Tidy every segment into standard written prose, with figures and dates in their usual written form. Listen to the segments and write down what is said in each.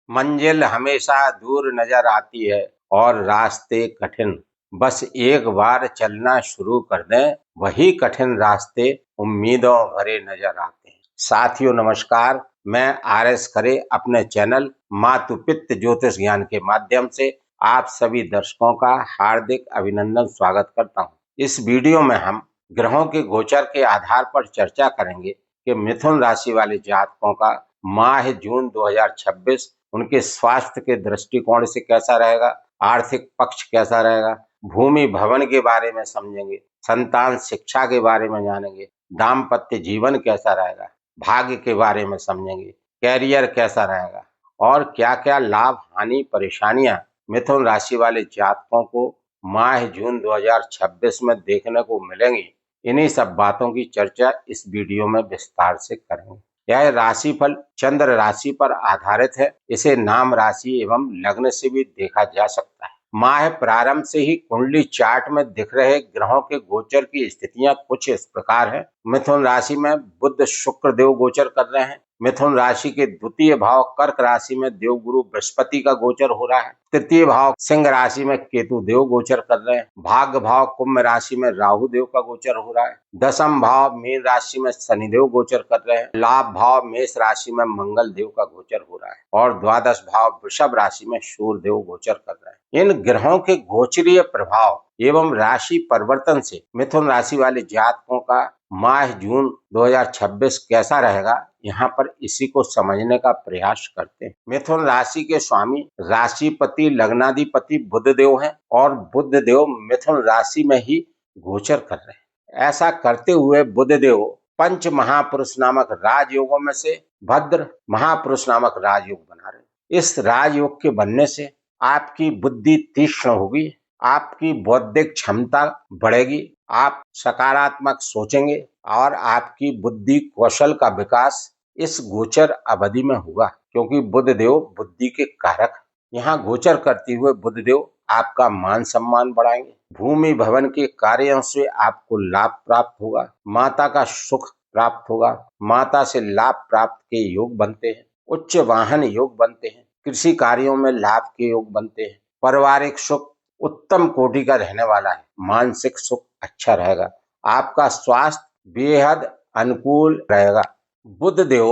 मंजिल हमेशा दूर नजर आती है और रास्ते कठिन। बस एक बार चलना शुरू कर दें, वही कठिन रास्ते उम्मीदों भरे नजर आते हैं। साथियों नमस्कार, मैं आर.एस. खरे अपने चैनल मातु पित्त ज्योतिष ज्ञान के माध्यम से आप सभी दर्शकों का हार्दिक अभिनंदन स्वागत करता हूं। इस वीडियो में हम ग्रहों के गोचर के आधार पर चर्चा करेंगे कि मिथुन राशि वाले जातकों का माह जून 2026 उनके स्वास्थ्य के दृष्टिकोण से कैसा रहेगा, आर्थिक पक्ष कैसा रहेगा, भूमि भवन के बारे में समझेंगे, संतान शिक्षा के बारे में जानेंगे, दाम्पत्य जीवन कैसा रहेगा, भाग्य के बारे में समझेंगे, कैरियर कैसा रहेगा और क्या क्या लाभ हानि परेशानियां मिथुन राशि वाले जातकों को माह जून 2026 में देखने को मिलेंगी। इन्हीं सब बातों की चर्चा इस वीडियो में विस्तार से करेंगे। यह राशिफल चंद्र राशि पर आधारित है। इसे नाम राशि एवं लग्न से भी देखा जा सकता है। माह प्रारंभ से ही कुंडली चार्ट में दिख रहे ग्रहों के गोचर की स्थितियां कुछ इस प्रकार है। मिथुन राशि में बुध शुक्र देव गोचर कर रहे हैं। मिथुन राशि के द्वितीय भाव कर्क राशि में देवगुरु बृहस्पति का गोचर हो रहा है। तृतीय भाव सिंह राशि में केतु देव गोचर कर रहे हैं। भाग्य भाव कुंभ राशि में राहु देव का गोचर हो रहा है। दशम भाव मीन राशि में शनिदेव गोचर कर रहे हैं। लाभ भाव मेष राशि में मंगल देव का गोचर हो रहा है और द्वादश भाव वृषभ राशि में सूर्य देव गोचर कर रहे हैं। इन ग्रहों के गोचरीय प्रभाव एवं राशि परिवर्तन से मिथुन राशि वाले जातकों का माह जून 2026 कैसा रहेगा, यहाँ पर इसी को समझने का प्रयास करते हैं। मिथुन राशि के स्वामी राशिपति लग्नाधिपति बुध देव हैं और बुध देव मिथुन राशि में ही गोचर कर रहे हैं। ऐसा करते हुए बुध देव पंच महापुरुष नामक राजयोगों में से भद्र महापुरुष नामक राजयोग बना रहे हैं। इस राजयोग के बनने से आपकी बुद्धि तीक्ष्ण होगी, आपकी बौद्धिक क्षमता बढ़ेगी, आप सकारात्मक सोचेंगे और आपकी बुद्धि कौशल का विकास इस गोचर अवधि में होगा, क्योंकि बुध देव बुद्धि के कारक। यहाँ गोचर करते हुए बुध देव आपका मान सम्मान बढ़ाएंगे। भूमि भवन के कार्यों से आपको लाभ प्राप्त होगा। माता का सुख प्राप्त होगा। माता से लाभ प्राप्त के योग बनते हैं। उच्च वाहन योग बनते हैं। कृषि कार्यों में लाभ के योग बनते हैं। पारिवारिक सुख उत्तम कोटि का रहने वाला है। मानसिक सुख अच्छा रहेगा। आपका स्वास्थ्य बेहद अनुकूल रहेगा। बुध देव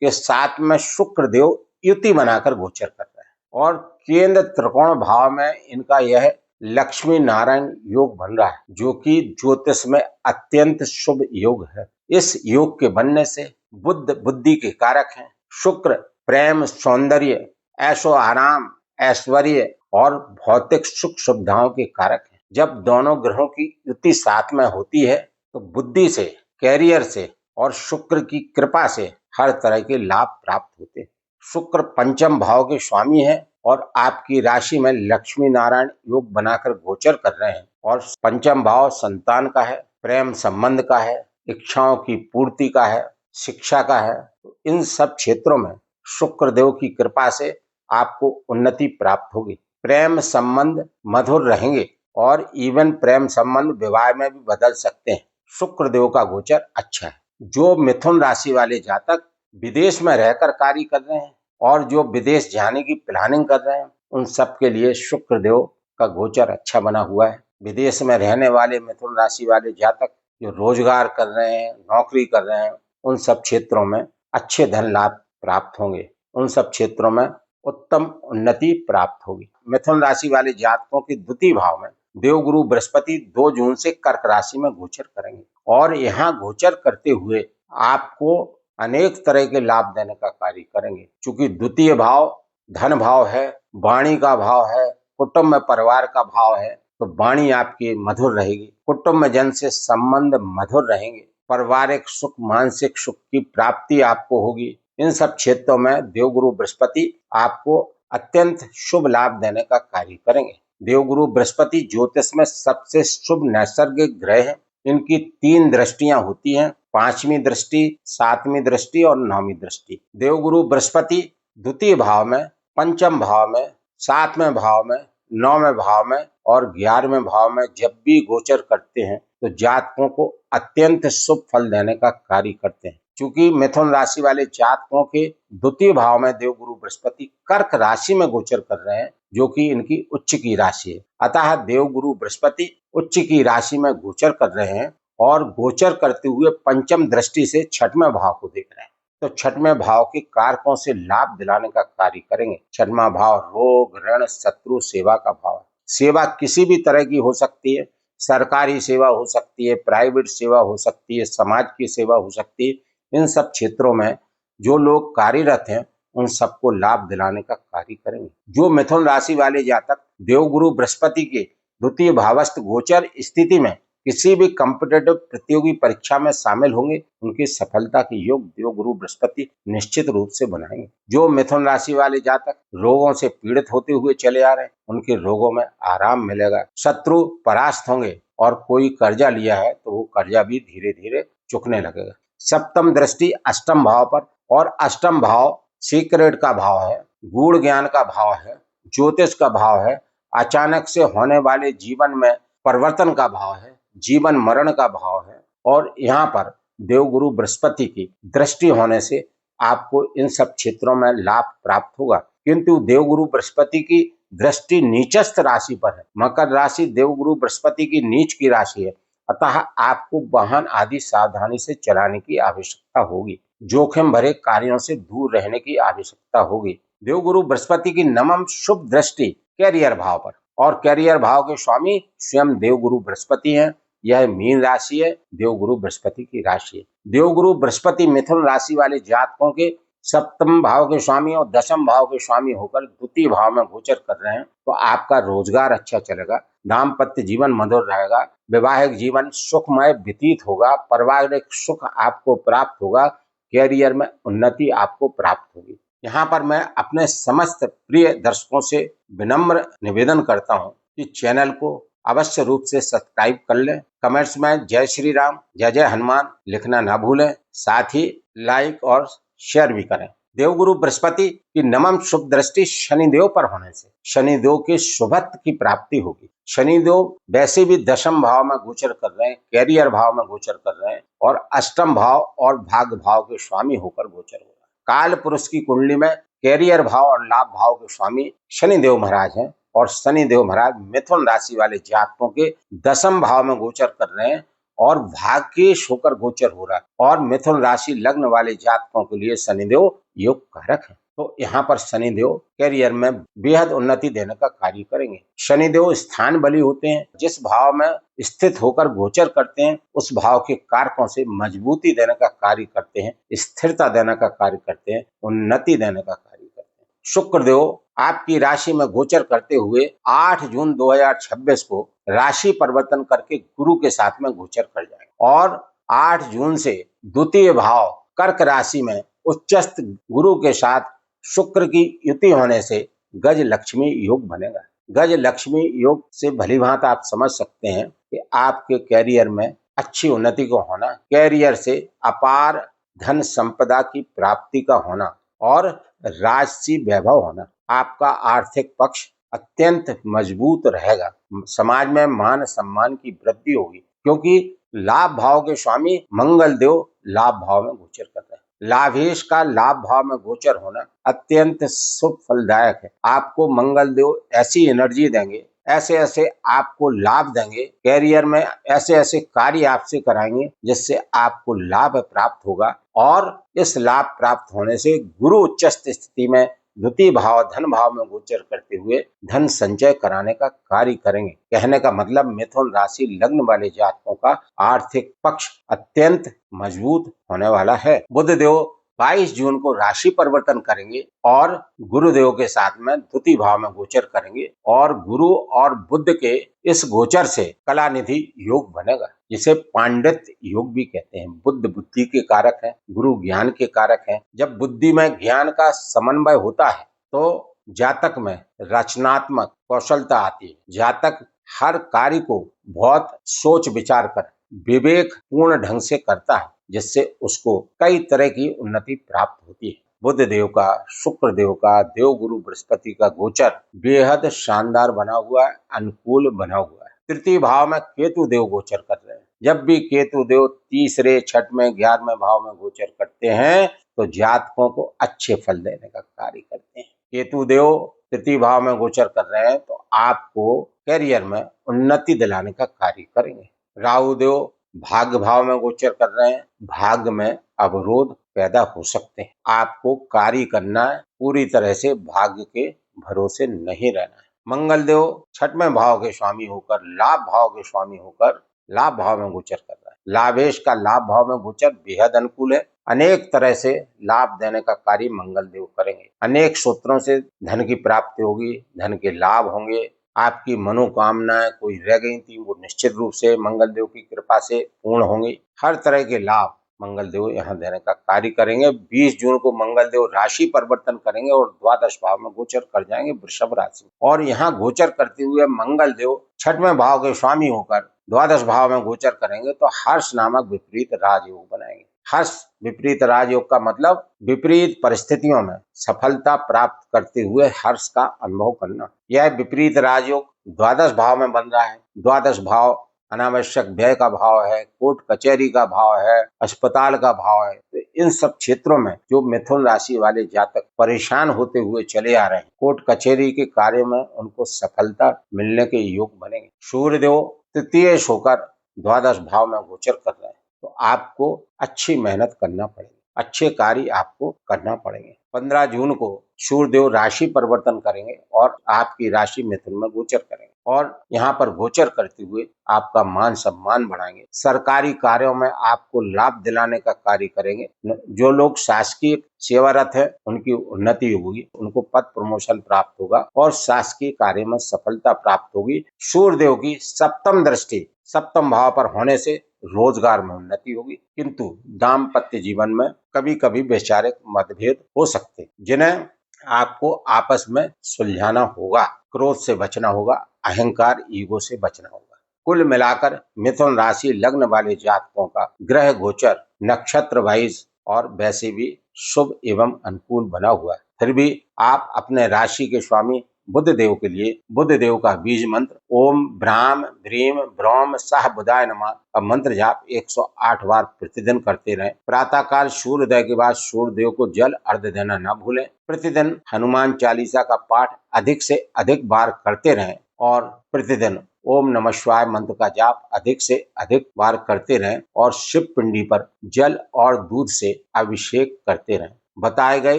के साथ में शुक्र देव युति बनाकर गोचर कर रहे हैं और केंद्र त्रिकोण भाव में इनका यह लक्ष्मी नारायण योग बन रहा है, जो कि ज्योतिष में अत्यंत शुभ योग है। इस योग के बनने से बुध बुद्धि के कारक हैं। शुक्र प्रेम सौंदर्य ऐशो आराम ऐश्वर्य और भौतिक सुख सुविधाओं के कारक हैं। जब दोनों ग्रहों की युति साथ में होती है तो बुद्धि से, कैरियर से और शुक्र की कृपा से हर तरह के लाभ प्राप्त होते हैं। शुक्र पंचम भाव के स्वामी है और आपकी राशि में लक्ष्मी नारायण योग बनाकर गोचर कर रहे हैं और पंचम भाव संतान का है, प्रेम संबंध का है, इच्छाओं की पूर्ति का है, शिक्षा का है। इन सब क्षेत्रों में शुक्र देव की कृपा से आपको उन्नति प्राप्त होगी। प्रेम संबंध मधुर रहेंगे और इवन प्रेम संबंध विवाह में भी बदल सकते हैं। शुक्र देव का गोचर अच्छा है। जो मिथुन राशि वाले जातक विदेश में रहकर कार्य कर रहे हैं और जो विदेश जाने की प्लानिंग कर रहे हैं, उन सब के लिए शुक्र देव का गोचर अच्छा बना हुआ है। विदेश में रहने वाले मिथुन राशि वाले जातक जो रोजगार कर रहे हैं, नौकरी कर रहे हैं, उन सब क्षेत्रों में अच्छे धन लाभ प्राप्त होंगे। उन सब क्षेत्रों में उत्तम उन्नति प्राप्त होगी। मिथुन राशि वाले जातकों के द्वितीय भाव में देवगुरु बृहस्पति 2 जून से कर्क राशि में गोचर करेंगे और यहाँ गोचर करते हुए आपको अनेक तरह के लाभ देने का कार्य करेंगे। चूंकि द्वितीय भाव धन भाव है, वाणी का भाव है, कुटुंब में परिवार का भाव है, तो वाणी आपकी मधुर रहेगी। कुटुंब में जन से संबंध मधुर रहेंगे। पारिवारिक सुख, मानसिक सुख की प्राप्ति आपको होगी। इन सब क्षेत्रों में देवगुरु बृहस्पति आपको अत्यंत शुभ लाभ देने का कार्य करेंगे। देवगुरु बृहस्पति ज्योतिष में सबसे शुभ नैसर्गिक ग्रह है। इनकी 3 दृष्टियां होती हैं, 5वीं दृष्टि, 7वीं दृष्टि और 9वीं दृष्टि। देवगुरु बृहस्पति द्वितीय भाव में, पंचम भाव में, 7वें भाव में, 9वें भाव में और 11वें भाव में जब भी गोचर करते हैं तो जातकों को अत्यंत शुभ फल देने का कार्य करते हैं। चूंकि मिथुन राशि वाले जातकों के द्वितीय भाव में देवगुरु बृहस्पति कर्क राशि में गोचर कर रहे हैं, जो कि इनकी उच्च की राशि है। अतः देवगुरु बृहस्पति उच्च की राशि में गोचर कर रहे हैं और गोचर करते हुए पंचम दृष्टि से छठवें भाव को देख रहे हैं, तो छठवें भाव के कारकों से लाभ दिलाने का कार्य करेंगे। छठवां भाव रोग, ऋण, शत्रु, सेवा का भाव है। सेवा किसी भी तरह की हो सकती है, सरकारी सेवा हो सकती है, प्राइवेट सेवा हो सकती है, समाज की सेवा हो सकती है। इन सब क्षेत्रों में जो लोग कार्यरत हैं उन सबको लाभ दिलाने का कार्य करेंगे। जो मिथुन राशि वाले जातक देवगुरु बृहस्पति के द्वितीय भावस्थ गोचर स्थिति में किसी भी कॉम्पिटिटिव प्रतियोगी परीक्षा में शामिल होंगे, उनकी सफलता के योग देवगुरु बृहस्पति निश्चित रूप से बनाएंगे। जो मिथुन राशि वाले जातक रोगों से पीड़ित होते हुए चले आ रहे हैं, उनके रोगों में आराम मिलेगा। शत्रु परास्त होंगे और कोई कर्जा लिया है तो वो कर्जा भी धीरे धीरे चुकने लगेगा। सप्तम दृष्टि अष्टम भाव पर, और अष्टम भाव सीक्रेट का भाव है, गूढ़ ज्ञान का भाव है, ज्योतिष का भाव है, अचानक से होने वाले जीवन में परिवर्तन का भाव है, जीवन मरण का भाव है। और यहाँ पर देवगुरु बृहस्पति की दृष्टि होने से आपको इन सब क्षेत्रों में लाभ प्राप्त होगा। किंतु देवगुरु बृहस्पति की दृष्टि नीचस्थ राशि पर है। मकर राशि देवगुरु बृहस्पति की नीच की राशि है, अतः आपको वाहन आदि सावधानी से चलाने की आवश्यकता होगी। जोखिम भरे कार्यों से दूर रहने की आवश्यकता होगी। देवगुरु बृहस्पति की नवम शुभ दृष्टि कैरियर भाव पर, और कैरियर भाव के स्वामी स्वयं देवगुरु बृहस्पति हैं। यह मीन राशि है, देवगुरु बृहस्पति की राशि है। देवगुरु बृहस्पति मिथुन राशि वाले जातकों के सप्तम भाव के स्वामी और दशम भाव के स्वामी होकर द्वितीय भाव में गोचर कर रहे हैं, तो आपका रोजगार अच्छा चलेगा, दाम्पत्य जीवन मधुर रहेगा, वैवाहिक जीवन सुखमय व्यतीत होगा, पारिवारिक सुख आपको प्राप्त होगा, कैरियर में उन्नति आपको प्राप्त होगी। यहाँ पर मैं अपने समस्त प्रिय दर्शकों से विनम्र निवेदन करता हूँ कि चैनल को अवश्य रूप से सब्सक्राइब कर लें, कमेंट्स में जय श्री राम, जय जय हनुमान लिखना ना भूलें, साथ ही लाइक और शेयर भी करें। देवगुरु बृहस्पति की नवम शुभ दृष्टि शनिदेव पर होने से शनिदेव के शुभत्व की प्राप्ति होगी। शनिदेव वैसे भी दशम भाव में गोचर कर रहे हैं, कैरियर भाव में गोचर कर रहे हैं और अष्टम भाव और भाग्य भाव के स्वामी होकर गोचर हो रहे हैं। काल पुरुष की कुंडली में कैरियर भाव और लाभ भाव के स्वामी शनिदेव महाराज हैं, और शनिदेव महाराज मिथुन राशि वाले जातकों के दशम भाव में गोचर कर रहे हैं और भाग्येश होकर गोचर हो रहा है। और मिथुन राशि लग्न वाले जातकों के लिए शनिदेव योग कारक है, तो यहाँ पर शनिदेव कैरियर में बेहद उन्नति देने का कार्य करेंगे। शनिदेव स्थान बली होते हैं, जिस भाव में स्थित होकर गोचर करते हैं उस भाव के कारकों से मजबूती देने का कार्य करते हैं, स्थिरता देने का कार्य करते हैं, उन्नति देने का कार्य करते हैं। शुक्रदेव आपकी राशि में गोचर करते हुए 8 जून 2026 को राशि परिवर्तन करके गुरु के साथ में गोचर कर जाएंगे, और 8 जून से द्वितीय भाव कर्क राशि में उच्चस्थ गुरु के साथ शुक्र की युति होने से गज लक्ष्मी योग बनेगा। गज लक्ष्मी योग से भलीभांत आप समझ सकते हैं कि आपके कैरियर में अच्छी उन्नति को होना, कैरियर से अपार धन संपदा की प्राप्ति का होना और राजसी वैभव होना। आपका आर्थिक पक्ष अत्यंत मजबूत रहेगा। समाज में मान सम्मान की वृद्धि होगी, क्योंकि लाभ भाव के स्वामी मंगल देव लाभ भाव में गोचर कर रहे हैं। लाभेश का लाभ भाव में गोचर होना अत्यंत शुभ फलदायक है। आपको मंगल देव ऐसी एनर्जी देंगे, ऐसे ऐसे आपको लाभ देंगे, कैरियर में ऐसे ऐसे कार्य आपसे कराएंगे जिससे आपको लाभ प्राप्त होगा। और इस लाभ प्राप्त होने से गुरु उच्चस्थ स्थिति में द्वितीय भाव धन भाव में गोचर करते हुए धन संचय कराने का कार्य करेंगे। कहने का मतलब मिथुन राशि लग्न वाले जातकों का आर्थिक पक्ष अत्यंत मजबूत होने वाला है। बुध देव 22 जून को राशि परिवर्तन करेंगे और गुरुदेव के साथ में द्वितीय भाव में गोचर करेंगे, और गुरु और बुध के इस गोचर से कला निधि योग बनेगा, जिसे पांडित्य योग भी कहते हैं। बुध बुद्धि के कारक है, गुरु ज्ञान के कारक है। जब बुद्धि में ज्ञान का समन्वय होता है तो जातक में रचनात्मक कौशलता आती है। जातक हर कार्य को बहुत सोच विचार कर विवेक पूर्ण ढंग से करता है, जिससे उसको कई तरह की उन्नति प्राप्त होती है। बुध देव का, शुक्र देव का, देव गुरु बृहस्पति का गोचर बेहद शानदार बना हुआ है, अनुकूल बना हुआ है। तृतीय भाव में केतु देव गोचर कर रहे हैं, जब भी केतु देव तीसरे, छठवें, 11वें भाव में गोचर करते हैं तो जातकों को अच्छे फल देने का कार्य करते हैं। केतु देव तृतीय भाव में गोचर कर रहे हैं तो आपको कैरियर में उन्नति दिलाने का कार्य करेंगे। राहु देव भाग्य भाव में गोचर कर रहे हैं, भाग्य में अवरोध पैदा हो सकते हैं। आपको कार्य करना है, पूरी तरह से भाग्य के भरोसे नहीं रहना है। मंगल देव छठवें भाव के स्वामी होकर, लाभ भाव के स्वामी होकर लाभ भाव में गोचर कर रहा है। लाभेश का लाभ भाव में गोचर बेहद अनुकूल है। अनेक तरह से लाभ देने का कार्य मंगल देव करेंगे। अनेक सूत्रों से धन की प्राप्ति होगी, धन के लाभ होंगे। आपकी मनोकामनाएं कोई रह गई थी वो निश्चित रूप से मंगल देव की कृपा से पूर्ण होंगी। हर तरह के लाभ मंगल देव यहाँ देने का कार्य करेंगे। 20 जून को मंगल देव राशि परिवर्तन करेंगे और द्वादश भाव में गोचर कर जाएंगे वृषभ राशि। और यहाँ गोचर करते हुए मंगल देव छठवें भाव के स्वामी होकर द्वादश भाव में गोचर करेंगे तो हर्ष नामक विपरीत राजयोग बनाएंगे। हर्ष विपरीत राजयोग का मतलब विपरीत परिस्थितियों में सफलता प्राप्त करते हुए हर्ष का अनुभव करना। यह विपरीत राजयोग द्वादश भाव में बन रहा है। द्वादश भाव अनावश्यक व्यय का भाव है, कोर्ट कचहरी का भाव है, अस्पताल का भाव है। तो इन सब क्षेत्रों में जो मिथुन राशि वाले जातक परेशान होते हुए चले आ रहे हैं, कोर्ट कचहरी के कार्य में उनको सफलता मिलने के योग बनेंगे। सूर्यदेव तृतीय होकर द्वादश भाव में गोचर कर रहे हैं तो आपको अच्छी मेहनत करना पड़ेगी, अच्छे कार्य आपको करना पड़ेंगे। 15 जून को सूर्यदेव राशि परिवर्तन करेंगे और आपकी राशि मिथुन में गोचर करेंगे और यहाँ पर गोचर करते हुए आपका मान सम्मान बढ़ाएंगे। सरकारी कार्यों में आपको लाभ दिलाने का कार्य करेंगे। जो लोग शासकीय सेवारत है उनकी उन्नति होगी, उनको पद प्रमोशन प्राप्त होगा और शासकीय कार्य में सफलता प्राप्त होगी। सूर्यदेव की सप्तम दृष्टि सप्तम भाव पर होने से रोजगार में उन्नति होगी, किंतु दाम्पत्य जीवन में कभी कभी वैचारिक मतभेद हो सकते हैं जिन्हें आपको आपस में सुलझाना होगा। क्रोध से बचना होगा, अहंकार ईगो से बचना होगा। कुल मिलाकर मिथुन राशि लग्न वाले जातकों का ग्रह गोचर नक्षत्र वाइज और वैसे भी शुभ एवं अनुकूल बना हुआ है। फिर भी आप अपने राशि के स्वामी बुध देव के लिए बुध देव का बीज मंत्र ओम भ्राम भ्रीम भ्रौम सह बुधाय नमः का मंत्र जाप 108 बार प्रतिदिन करते रहें। प्रातः काल सूर्योदय के बाद सूर्य देव को जल अर्घ्य देना न भूलें। प्रतिदिन हनुमान चालीसा का पाठ अधिक से अधिक बार करते रहें और प्रतिदिन ओम नमः शिवाय मंत्र का जाप अधिक से अधिक बार करते रहें और शिव पिंडी पर जल और दूध से अभिषेक करते रहें। बताए गए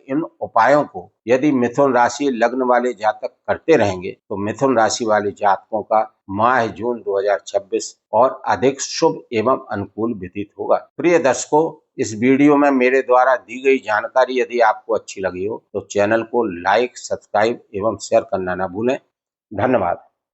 इन उपायों को यदि मिथुन राशि लग्न वाले जातक करते रहेंगे तो मिथुन राशि वाले जातकों का माह जून 2026 और अधिक शुभ एवं अनुकूल व्यतीत होगा। प्रिय दर्शकों, इस वीडियो में मेरे द्वारा दी गई जानकारी यदि आपको अच्छी लगी हो तो चैनल को लाइक, सब्सक्राइब एवं शेयर करना न भूलें। धन्यवाद।